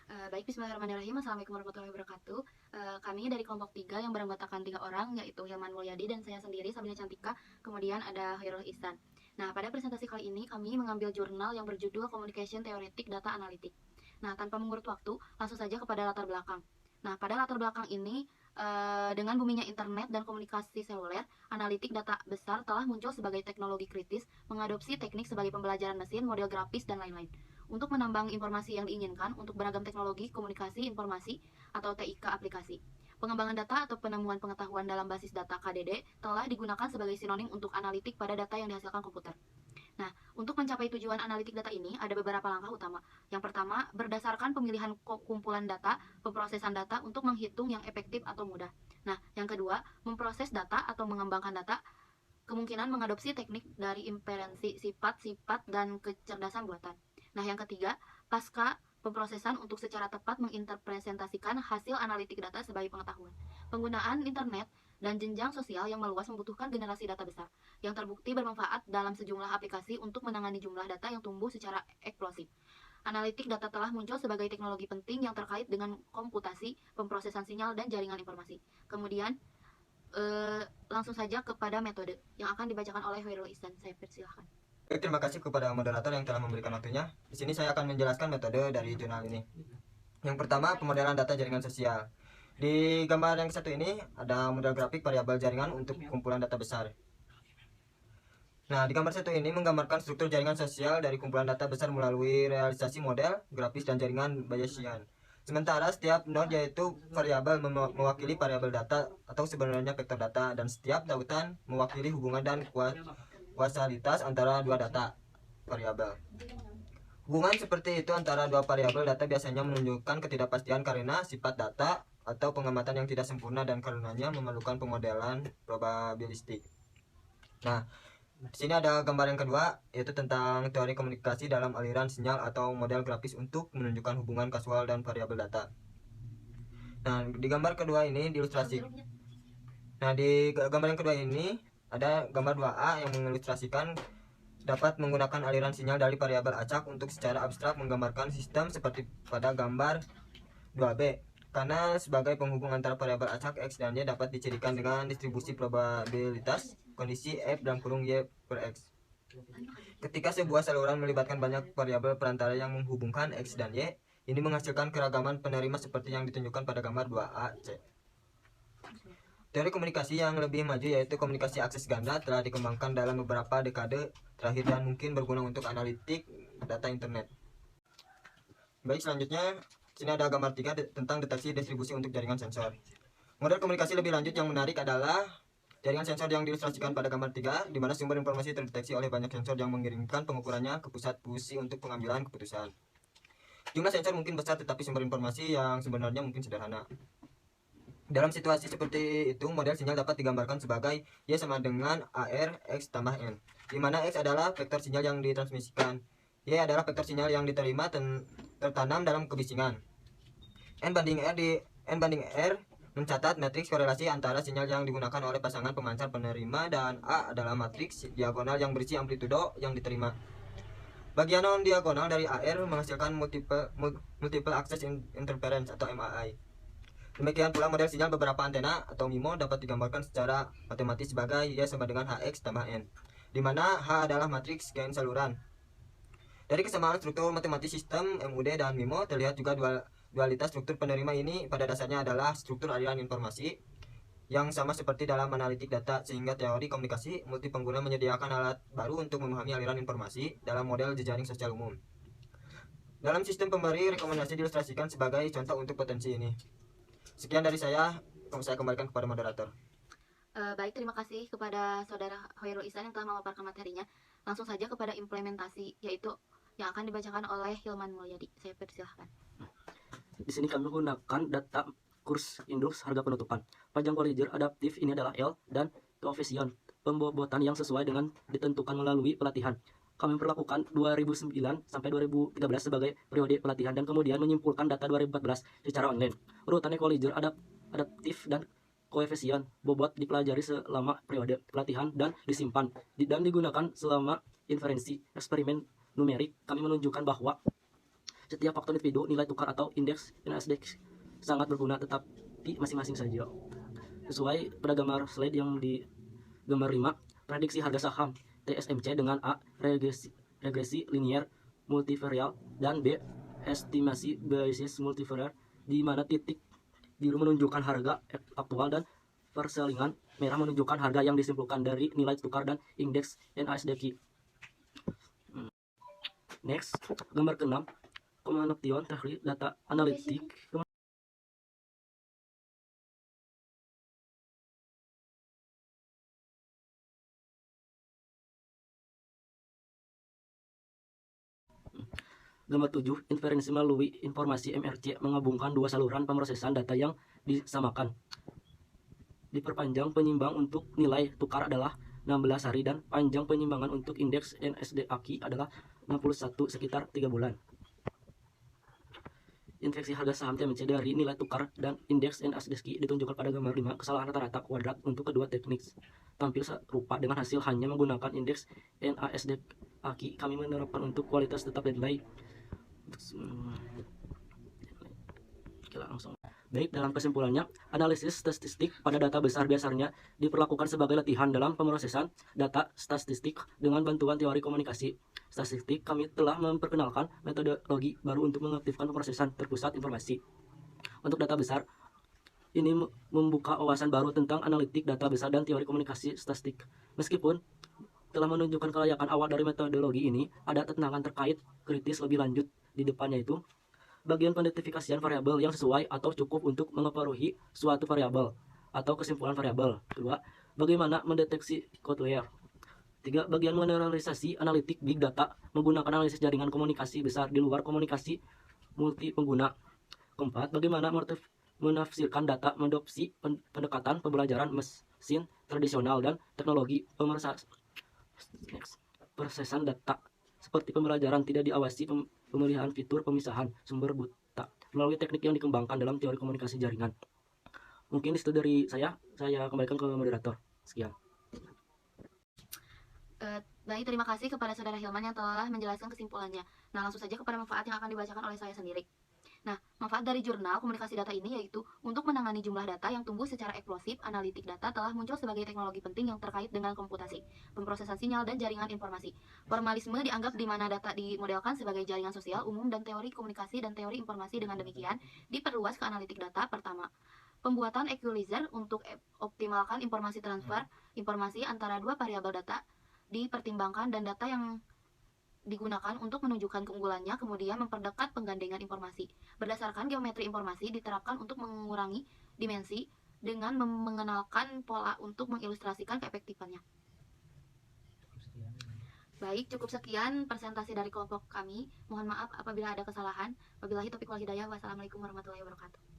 Baik, bismillahirrahmanirrahim. Assalamualaikum warahmatullahi wabarakatuh. Kami dari kelompok 3 yang beranggotakan 3 orang, yaitu Hilman Mulyadi dan saya sendiri, Sabrina Cantika, kemudian ada Khairul Ihsan. Nah, pada presentasi kali ini kami mengambil jurnal yang berjudul Communication Theoretic Data Analytic. Nah, tanpa mengurut waktu, langsung saja kepada latar belakang. Nah, pada latar belakang ini, dengan buminya internet dan komunikasi seluler, analitik data besar telah muncul sebagai teknologi kritis, mengadopsi teknik sebagai pembelajaran mesin, model grafis, dan lain-lain untuk menambang informasi yang diinginkan untuk beragam teknologi komunikasi informasi atau TIK aplikasi. Pengembangan data atau penemuan pengetahuan dalam basis data KDD telah digunakan sebagai sinonim untuk analitik pada data yang dihasilkan komputer. Nah, untuk mencapai tujuan analitik data ini ada beberapa langkah utama. Yang pertama, berdasarkan pemilihan kumpulan data, pemrosesan data untuk menghitung yang efektif atau mudah. Nah, yang kedua, memproses data atau mengembangkan data kemungkinan mengadopsi teknik dari inferensi sifat-sifat dan kecerdasan buatan. Nah, yang ketiga, pasca pemrosesan untuk secara tepat menginterpresentasikan hasil analitik data sebagai pengetahuan. Penggunaan internet dan jenjang sosial yang meluas membutuhkan generasi data besar, yang terbukti bermanfaat dalam sejumlah aplikasi untuk menangani jumlah data yang tumbuh secara eksplosif. Analitik data telah muncul sebagai teknologi penting yang terkait dengan komputasi, pemrosesan sinyal, dan jaringan informasi. Kemudian, langsung saja kepada metode yang akan dibacakan oleh Khairul Ihsan. Saya persilahkan. Terima kasih kepada moderator yang telah memberikan waktunya. Di sini saya akan menjelaskan metode dari jurnal ini. Yang pertama, pemodelan data jaringan sosial. Di gambar yang satu ini ada model grafik variabel jaringan untuk kumpulan data besar. Nah, di gambar satu ini menggambarkan struktur jaringan sosial dari kumpulan data besar melalui realisasi model, grafis, dan jaringan Bayesian. Sementara setiap node yaitu variabel mewakili variabel data atau sebenarnya vektor data, dan setiap tautan mewakili hubungan dan kausalitas antara dua data variabel. Hubungan seperti itu antara dua variabel data biasanya menunjukkan ketidakpastian karena sifat data atau pengamatan yang tidak sempurna dan karenanya memerlukan pemodelan probabilistik. Nah, di sini ada gambar yang kedua, yaitu tentang teori komunikasi dalam aliran sinyal atau model grafis untuk menunjukkan hubungan kasual dan variabel data. Nah, di gambar kedua ini diilustrasi. Nah, di gambar yang kedua ini ada gambar 2A yang mengilustrasikan dapat menggunakan aliran sinyal dari variabel acak untuk secara abstrak menggambarkan sistem seperti pada gambar 2B. Karena sebagai penghubung antara variabel acak X dan Y dapat dicirikan dengan distribusi probabilitas kondisi F dalam kurung Y per X. Ketika sebuah saluran melibatkan banyak variabel perantara yang menghubungkan X dan Y, ini menghasilkan keragaman penerima seperti yang ditunjukkan pada gambar 2A C. Teori komunikasi yang lebih maju yaitu komunikasi akses ganda telah dikembangkan dalam beberapa dekade terakhir dan mungkin berguna untuk analitik data internet. Baik, selanjutnya sini ada gambar 3 tentang deteksi distribusi untuk jaringan sensor. Model komunikasi lebih lanjut yang menarik adalah jaringan sensor yang diilustrasikan pada gambar 3, di mana sumber informasi terdeteksi oleh banyak sensor yang mengirimkan pengukurannya ke pusat fusi untuk pengambilan keputusan. Jumlah sensor mungkin besar tetapi sumber informasi yang sebenarnya mungkin sederhana. Dalam situasi seperti itu, model sinyal dapat digambarkan sebagai Y sama dengan AR X tambah N, di mana X adalah vektor sinyal yang ditransmisikan, Y adalah vektor sinyal yang diterima tertanam dalam kebisingan. N banding R mencatat matriks korelasi antara sinyal yang digunakan oleh pasangan pemancar penerima, dan A adalah matriks diagonal yang berisi amplitudo yang diterima. Bagian non-diagonal dari AR menghasilkan multiple access interference atau MAI. Demikian pula model sinyal beberapa antena atau MIMO dapat digambarkan secara matematis sebagai Y sama dengan HX tambah N, di mana H adalah matriks gain saluran. Dari kesamaan struktur matematis sistem MUD dan MIMO terlihat juga dualitas struktur penerima ini pada dasarnya adalah struktur aliran informasi yang sama seperti dalam analitik data, sehingga teori komunikasi multipengguna menyediakan alat baru untuk memahami aliran informasi dalam model jejaring sosial umum. Dalam sistem pemberi rekomendasi diilustrasikan sebagai contoh untuk potensi ini. Sekian dari saya kembalikan kepada moderator. Baik, terima kasih kepada saudara Khairul Ihsan yang telah memaparkan materinya. Langsung saja kepada implementasi, yaitu yang akan dibacakan oleh Hilman Mulyadi. Saya persilahkan. Di sini kami menggunakan data kurs indeks harga penutupan. Panjang koridor adaptif ini adalah L dan koefisien pembobotan yang sesuai dengan ditentukan melalui pelatihan. Kami memperlakukan 2009 sampai 2013 sebagai periode pelatihan dan kemudian menyimpulkan data 2014 secara online. Urutan koridor adaptif dan koefisien bobot dipelajari selama periode pelatihan dan disimpan dan digunakan selama inferensi eksperimen numerik. Kami menunjukkan bahwa Setiap faktor individu, nilai tukar atau indeks NASDAQ sangat berguna, tetapi masing-masing saja. Sesuai pada gambar slide yang di gambar 5, prediksi harga saham TSMC dengan A. Regresi linier multivarial, dan B. Estimasi basis multivarial, di mana titik biru menunjukkan harga aktual dan perselingan merah menunjukkan harga yang disimpulkan dari nilai tukar dan indeks NASDAQ. Next, gambar ke-6, Kombination Teknik Data Analitik. Gambar 7, inferensi melalui informasi MRC menggabungkan dua saluran pemrosesan data yang disamakan. Diperpanjang penyimbang untuk nilai tukar adalah 16 hari dan panjang penyimbangan untuk indeks NASDAQ adalah 61 sekitar 3 bulan. Infeksi harga saham TMC dari nilai tukar dan indeks NASDAQ ditunjukkan pada gambar 5. Kesalahan rata-rata kuadrat untuk kedua teknik tampil serupa dengan hasil hanya menggunakan indeks NASDAQ. Kami menerapkan untuk kualitas tetap deadline. Baik, dalam kesimpulannya, analisis statistik pada data besar biasanya diperlakukan sebagai latihan dalam pemrosesan data statistik dengan bantuan teori komunikasi statistik. Kami telah memperkenalkan metodologi baru untuk mengaktifkan pemrosesan terpusat informasi. Untuk data besar, ini membuka wawasan baru tentang analitik data besar dan teori komunikasi statistik. Meskipun telah menunjukkan kelayakan awal dari metodologi ini, ada tantangan terkait kritis lebih lanjut di depannya, itu bagian pendetifikasian variabel yang sesuai atau cukup untuk mengaruhi suatu variabel atau kesimpulan variabel. Kedua, bagaimana mendeteksi outlier. 3. Bagian meneralisasi analitik big data menggunakan analisis jaringan komunikasi besar di luar komunikasi multi pengguna. Keempat, bagaimana menafsirkan data mengadopsi pendekatan pembelajaran mesin tradisional dan teknologi pemrosesan data seperti pembelajaran tidak diawasi, pemilihan fitur pemisahan sumber buta melalui teknik yang dikembangkan dalam teori komunikasi jaringan. Mungkin itu dari saya kembalikan ke moderator. Sekian. Baik, terima kasih kepada Saudara Hilman yang telah menjelaskan kesimpulannya. Nah, langsung saja kepada manfaat yang akan dibacakan oleh saya sendiri. Nah, manfaat dari jurnal komunikasi data ini yaitu untuk menangani jumlah data yang tumbuh secara eksplosif. Analitik data telah muncul sebagai teknologi penting yang terkait dengan komputasi, pemrosesan sinyal, dan jaringan informasi. Formalisme dianggap di mana data dimodelkan sebagai jaringan sosial umum dan teori komunikasi dan teori informasi dengan demikian diperluas ke analitik data. Pertama, pembuatan equalizer untuk optimalkan informasi transfer informasi antara dua variabel data dipertimbangkan dan data yang digunakan untuk menunjukkan keunggulannya, kemudian memperdekat penggandengan informasi. Berdasarkan geometri informasi diterapkan untuk mengurangi dimensi dengan mengenalkan pola untuk mengilustrasikan keefektifannya. Baik, cukup sekian presentasi dari kelompok kami. Mohon maaf apabila ada kesalahan. Wabillahi taufiq wal hidayah. Wassalamualaikum warahmatullahi wabarakatuh.